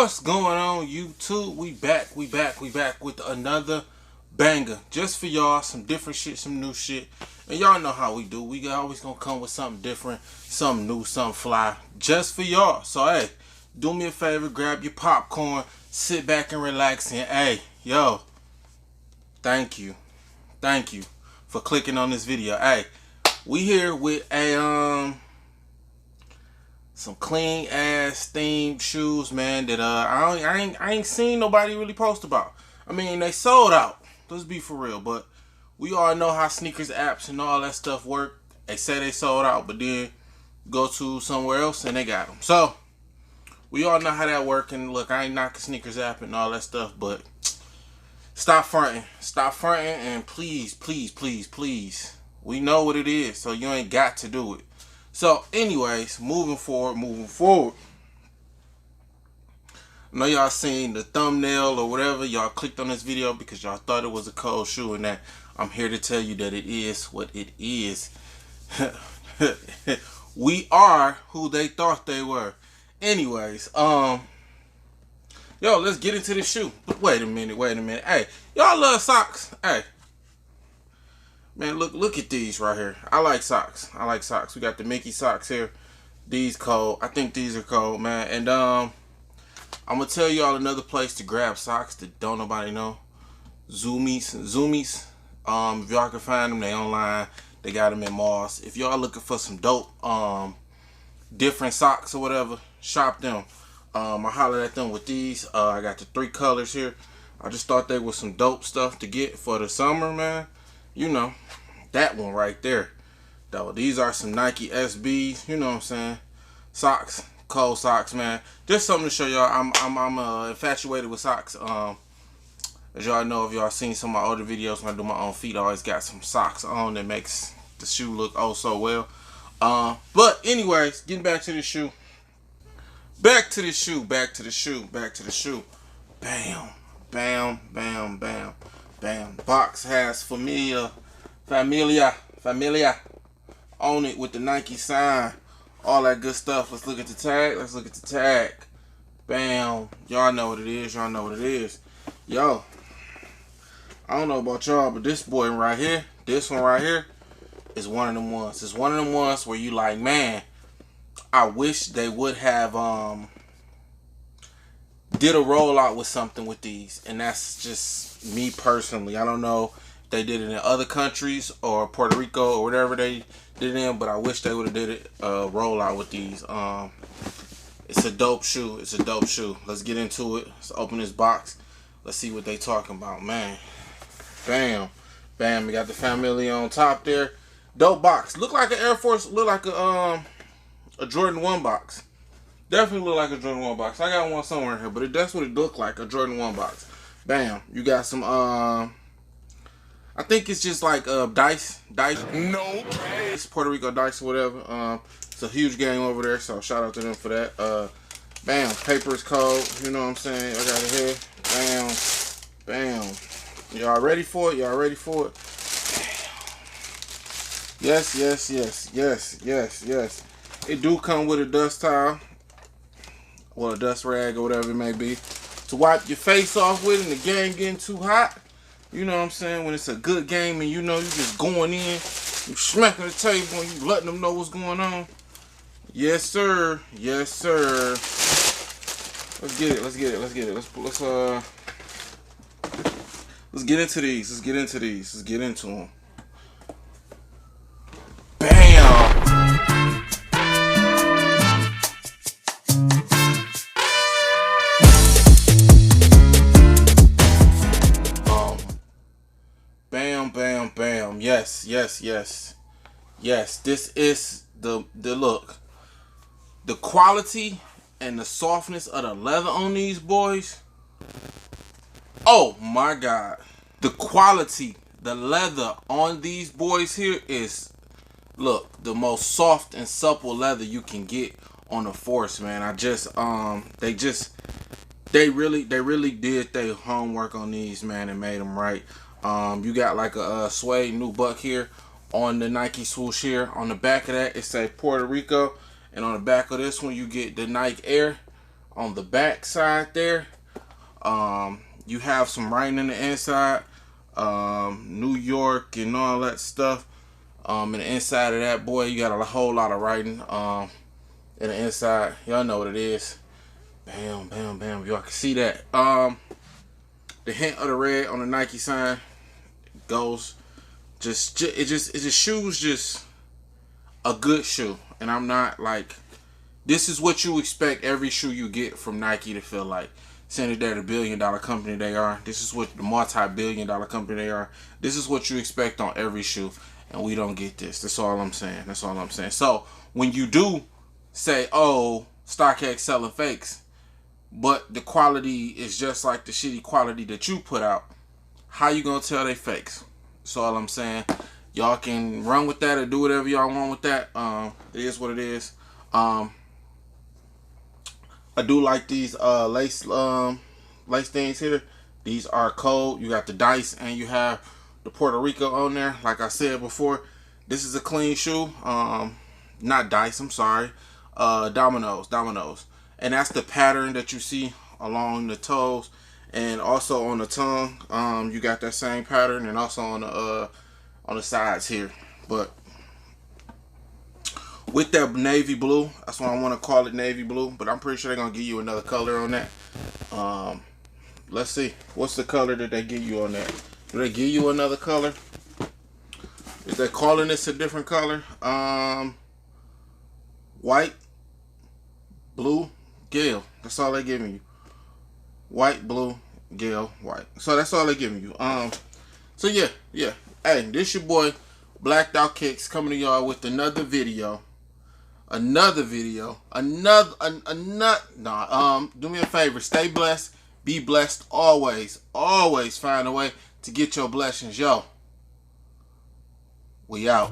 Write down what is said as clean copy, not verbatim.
What's going on, YouTube? We back with another banger just for y'all. Some different shit, some new shit, and y'all know how we do. We always gonna come with something different, something new, something fly, just for y'all. So hey, do me a favor, grab your popcorn, sit back and relax, and hey, yo, thank you for clicking on this video. Hey, we here with a some clean ass themed shoes, man, that I ain't seen nobody really post about. I mean, they sold out. Let's be for real, but we all know how sneakers apps and all that stuff work. They say they sold out, but then go to somewhere else and they got them. So we all know how that work. And look, I ain't knocking sneakers app and all that stuff, but stop fronting, and please, we know what it is, so you ain't got to do it. So anyways, moving forward. I know y'all seen the thumbnail or whatever. Y'all clicked on this video because y'all thought it was a cold shoe, and that I'm here to tell you that it is what it is. We are who they thought they were. Anyways, yo, let's get into this shoe. But wait a minute. Hey, y'all love socks? Hey. Man, look at these right here. I like socks. We got the Mickey socks here. These cold. I think these are cold, man. And I'm gonna tell y'all another place to grab socks that don't nobody know. Zoomies. If y'all can find them, they online. They got them in malls. If y'all looking for some dope different socks or whatever, shop them. I hollered at them with these. I got the 3 colors here. I just thought they was some dope stuff to get for the summer, man. You know, that one right there. Though these are some Nike SBs, you know what I'm saying? Socks, cold socks, man. Just something to show y'all. I'm infatuated with socks. As y'all know, if y'all seen some of my older videos when I do my own feet, I always got some socks on that makes the shoe look oh so well. But anyways, getting back to the shoe. Back to the shoe. Bam. Box has Familia on it with the Nike sign. All that good stuff. Let's look at the tag. Bam. Y'all know what it is. Yo, I don't know about y'all, but this one right here is one of them ones. It's one of them ones where you like, man, I wish they would have did a rollout with something with these. And that's just me personally. I don't know if they did it in other countries or Puerto Rico or whatever they did it in, but I wish they would have did it rollout with these. It's a dope shoe. Let's get into it. Let's open this box. Let's see what they talking about, man. Bam. We got the Familia on top there. Dope box. Look like an Air Force. Look like a Jordan 1 box. Definitely look like a Jordan 1 box. I got one somewhere here, but that's what it looked like, a Jordan 1 box. Bam. You got some, I think it's just like dice. Nope. It's Puerto Rico dice or whatever. It's a huge game over there, so shout out to them for that. Bam. Paper is cold. You know what I'm saying? I got it here. Bam. Y'all ready for it? Yes. It do come with a dust towel. Or a dust rag or whatever it may be, to wipe your face off with, and the game getting too hot. You know what I'm saying? When it's a good game and you know you just going in, you smacking the table and you letting them know what's going on. Yes sir. Let's get it. Let's get into these. Let's get into them. Bam. Bam. Yes. This is the look. The quality and the softness of the leather on these boys. Oh my God. The quality, the leather on these boys here is, look, the most soft and supple leather you can get on a Force, man. They really did their homework on these, man, and made them right. You got like a suede nubuck here on the Nike Swoosh here. On the back of that, it say Puerto Rico. And on the back of this one, you get the Nike Air. on the back side there. You have some writing in the inside, New York and all that stuff. In the inside of that, boy, you got a whole lot of writing. In the inside, y'all know what it is. Bam, bam, bam. Y'all can see that. The hint of the red on the Nike sign goes it just shoes just a good shoe. And I'm not like, this is what you expect every shoe you get from Nike to feel like. Saying that they're the billion-dollar company they are. This is what the multi-billion-dollar company they are. This is what you expect on every shoe. And we don't get this. That's all I'm saying. That's all I'm saying. So when you do say, oh, StockX selling fakes, but the quality is just like the shitty quality that you put out, how you gonna tell they fakes? That's all I'm saying. Y'all can run with that or do whatever y'all want with that. It is what it is. I do like these lace things here. These are cold. You got the dice and you have the Puerto Rico on there. Like I said before, this is a clean shoe. Not dice, I'm sorry. Dominoes. And that's the pattern that you see along the toes and also on the tongue. You got that same pattern, and also on the sides here. But with that navy blue, that's why I want to call it navy blue, but I'm pretty sure they're gonna give you another color on that. Let's see, what's the color that they give you on that? Do they give you another color? Is they calling this a different color? White, blue, Gale. That's all they're giving you. White, blue, Gale, white. So that's all they're giving you. So yeah. Hey, this your boy Blacked Out Kicks coming to y'all with another video. Do me a favor, stay blessed, be blessed always. Always find a way to get your blessings. Yo, we out.